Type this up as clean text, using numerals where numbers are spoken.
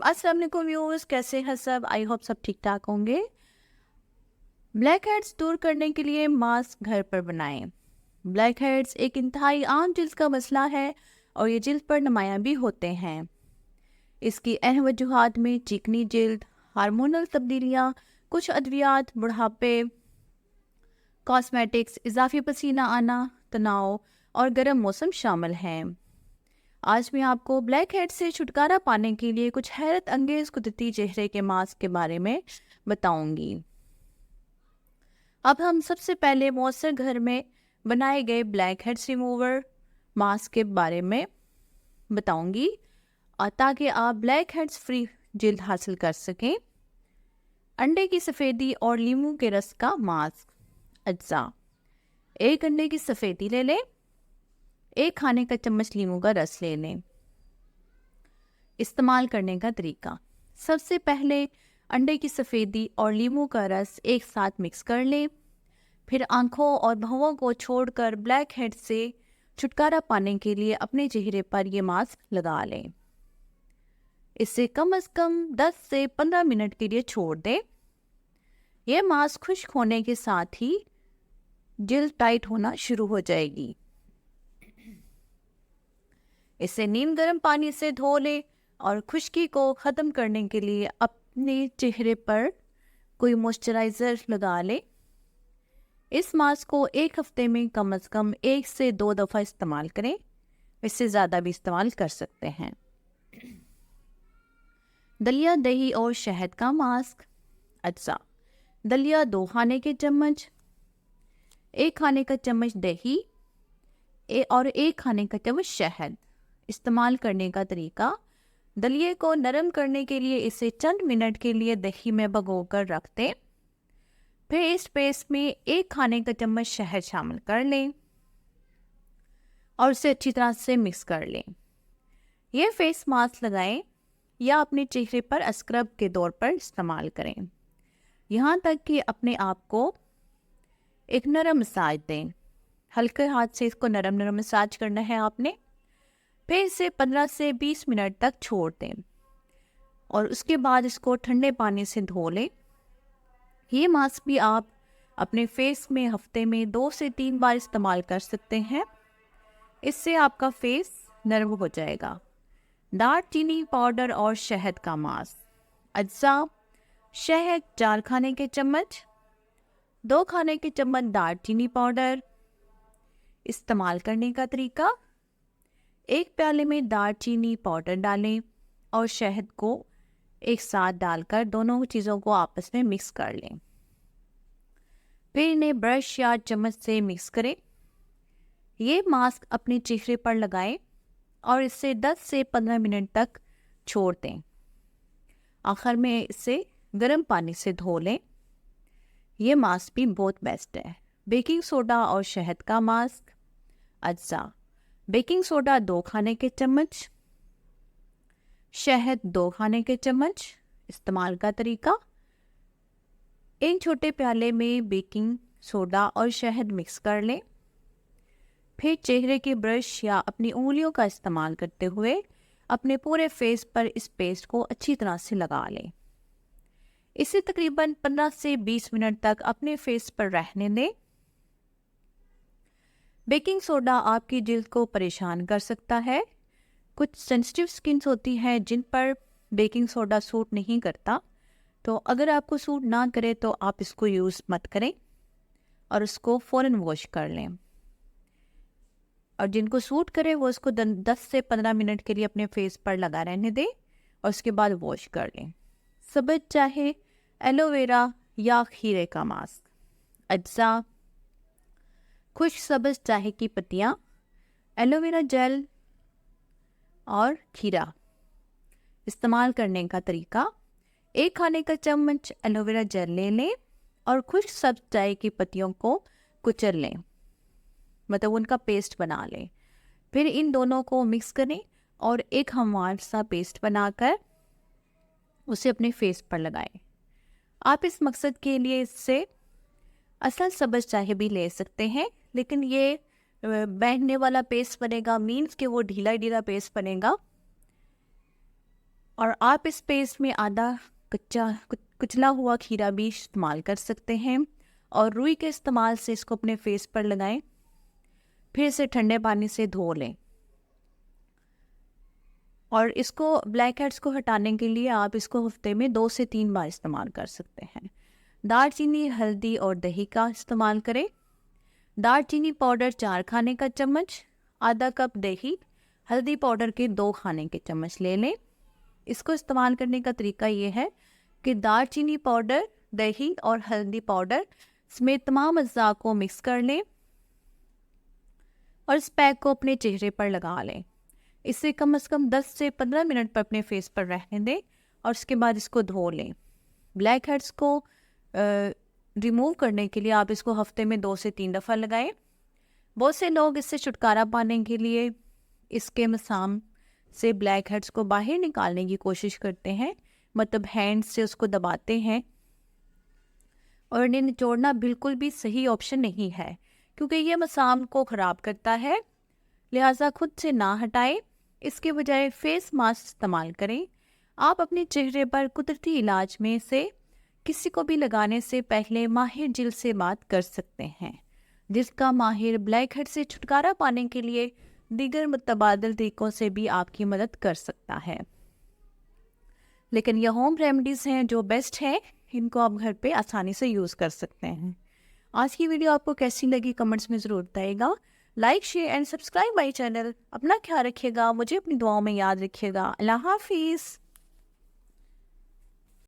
अस्सलाम वालेकुम व्यूअर्स, कैसे हैं सब? आई होप सब ठीक ठाक होंगे। ब्लैक हेड्स दूर करने के लिए मास्क घर पर बनाएं। ब्लैक हेड्स एक इंतहाई आम जिल्द का मसला है और ये जिल्द पर नुमायां भी होते हैं। इसकी अहम वजूहात में चिकनी जिल्द, हार्मोनल तब्दीलियाँ, कुछ अद्वियात, बुढ़ापे, कॉस्मेटिक्स, इजाफी पसीना आना, तनाव और गर्म मौसम शामिल हैं। आज मैं आपको ब्लैक हेड से छुटकारा पाने के लिए कुछ हैरत अंगेज कुदरती चेहरे के मास्क के बारे में बताऊंगी। अब हम सबसे पहले मौसर घर में बनाए गए ब्लैक हेड्स रिमूवर मास्क के बारे में बताऊंगी और ताकि आप ब्लैक हेड्स फ्री जिल्द हासिल कर सकें। अंडे की सफ़ेदी और लीमू के रस का मास्क। अज्जा: एक अंडे की सफ़ेदी ले लें, एक खाने का चम्मच लीमू का रस ले लें। इस्तेमाल करने का तरीका: सबसे पहले अंडे की सफ़ेदी और लीमू का रस एक साथ मिक्स कर लें। फिर आंखों और भौहों को छोड़कर ब्लैक हेड से छुटकारा पाने के लिए अपने चेहरे पर यह मास्क लगा लें। इसे कम से कम 10 से 15 मिनट के लिए छोड़ दें। यह मास्क खुश्क होने के साथ ही जिल्द टाइट होना शुरू हो जाएगी। इसे नीम गर्म पानी से धो लें और खुश्की को ख़त्म करने के लिए अपने चेहरे पर कोई मॉइस्चराइज़र लगा लें। इस मास्क को एक हफ्ते में कम से कम 1 से 2 दफ़ा इस्तेमाल करें। इससे ज़्यादा भी इस्तेमाल कर सकते हैं। दलिया, दही और शहद का मास्क। अज्जा: दलिया 2 खाने के चम्मच, 1 खाने का चम्मच दही और 1 खाने का चम्मच शहद। इस्तेमाल करने का तरीका: दलिये को नरम करने के लिए इसे चंद मिनट के लिए दही में भिगोकर रख दें। फिर इस पेस्ट में 1 खाने का चम्मच शहद शामिल कर लें और उसे अच्छी तरह से मिक्स कर लें। यह फेस मास्क लगाएं या अपने चेहरे पर स्क्रब के तौर पर इस्तेमाल करें, यहाँ तक कि अपने आप को एक नरम मसाज दें। हल्के हाथ से इसको नरम नरम मसाज करना है आपने। फिर इसे 15 से 20 मिनट तक छोड़ दें और उसके बाद इसको ठंडे पानी से धो लें। ये मास्क भी आप अपने फेस में हफ्ते में 2 से 3 बार इस्तेमाल कर सकते हैं। इससे आपका फेस नरम हो जाएगा। दालचीनी पाउडर और शहद का मास्क। अज्जा: शहद 4 खाने के चम्मच, 2 खाने के चम्मच दालचीनी पाउडर। इस्तेमाल करने का तरीका: 1 प्याले में दालचीनी पाउडर डालें और शहद को एक साथ डालकर दोनों चीज़ों को आपस में मिक्स कर लें। फिर इन्हें ब्रश या चम्मच से मिक्स करें। ये मास्क अपने चेहरे पर लगाएं और इसे 10 से 15 मिनट तक छोड़ दें। आखिर में इसे गर्म पानी से धो लें। ये मास्क भी बहुत बेस्ट है। बेकिंग सोडा और शहद का मास्क। अज्जा: बेकिंग सोडा 2 खाने के चम्मच, शहद 2 खाने के चम्मच। इस्तेमाल का तरीका: एक छोटे प्याले में बेकिंग सोडा और शहद मिक्स कर लें। फिर चेहरे के ब्रश या अपनी उंगलियों का इस्तेमाल करते हुए अपने पूरे फेस पर इस पेस्ट को अच्छी तरह से लगा लें। इसे तकरीबन 15 से 20 मिनट तक अपने फेस पर रहने दें। बेकिंग सोडा आपकी जिल्द को परेशान कर सकता है। कुछ सेंसिटिव स्किन्स होती हैं जिन पर बेकिंग सोडा सूट नहीं करता, तो अगर आपको सूट ना करे तो आप इसको यूज़ मत करें और उसको फ़ौरन वॉश कर लें। और जिनको सूट करे वो इसको 10 से 15 मिनट के लिए अपने फेस पर लगा रहने दें और उसके बाद वॉश कर लें। सब्ज़ चाहे एलोवेरा या खीरे का मास्क। अज्जा: खुश्क सब्ज़ चाय की पत्तियाँ, एलोवेरा जेल और खीरा। इस्तेमाल करने का तरीका: 1 खाने का चम्मच एलोवेरा जेल ले लें और खुश्क सब्ज़ चाय की पत्तियों को कुचल लें, मतलब उनका पेस्ट बना लें। फिर इन दोनों को मिक्स करें और एक हमवार सा पेस्ट बनाकर उसे अपने फेस पर लगाएं। आप इस मकसद के लिए इससे असल सब्ज़ चाय भी ले सकते हैं, लेकिन ये बैठने वाला पेस्ट बनेगा, मीन्स कि वो ढीला ढीला पेस्ट बनेगा। और आप इस पेस्ट में आधा कुचला हुआ खीरा भी इस्तेमाल कर सकते हैं और रुई के इस्तेमाल से इसको अपने फेस पर लगाएं। फिर इसे ठंडे पानी से धो लें और इसको ब्लैक हेड्स को हटाने के लिए आप इसको हफ्ते में 2 से 3 बार इस्तेमाल कर सकते हैं। दालचीनी, हल्दी और दही का इस्तेमाल करें। दालचीनी पाउडर 4 खाने का चम्मच, आधा कप दही, हल्दी पाउडर के 2 खाने के चम्मच ले लें। इसको इस्तेमाल करने का तरीका ये है कि दालचीनी पाउडर, दही और हल्दी पाउडर समेत तमाम अज्जा को मिक्स कर लें और इस पैक को अपने चेहरे पर लगा लें। इसे कम से कम 10 से 15 मिनट पर अपने फेस पर रहने दें और उसके बाद इसको धो लें। ब्लैक हेड्स को रिमूव करने के लिए आप इसको हफ्ते में 2 से 3 दफ़ा लगाएं। बहुत से लोग इससे छुटकारा पाने के लिए इसके मसाम से ब्लैक हेड्स को बाहर निकालने की कोशिश करते हैं, मतलब हैंड से उसको दबाते हैं, और इन्हें निचोड़ना बिल्कुल भी सही ऑप्शन नहीं है क्योंकि ये मसाम को ख़राब करता है। लिहाजा खुद से ना हटाएं, इसके बजाय फेस मास्क इस्तेमाल करें। आप अपने चेहरे पर कुदरती इलाज में से किसी को भी लगाने से पहले माहिर जिल्द से बात कर सकते हैं, जिसका माहिर ब्लैक हेड से छुटकारा पाने के लिए दीगर मुतबादल तरीकों से भी आपकी मदद कर सकता है। लेकिन यह होम रेमेडीज़ हैं जो बेस्ट हैं, इनको आप घर पे आसानी से यूज़ कर सकते हैं। आज की वीडियो आपको कैसी लगी कमेंट्स में ज़रूर बताइएगा। Like, share and subscribe my channel. अपना ख्याल रखिएगा, मुझे अपनी दुआओं में याद रखिएगा। अल्लाह हाफिज़।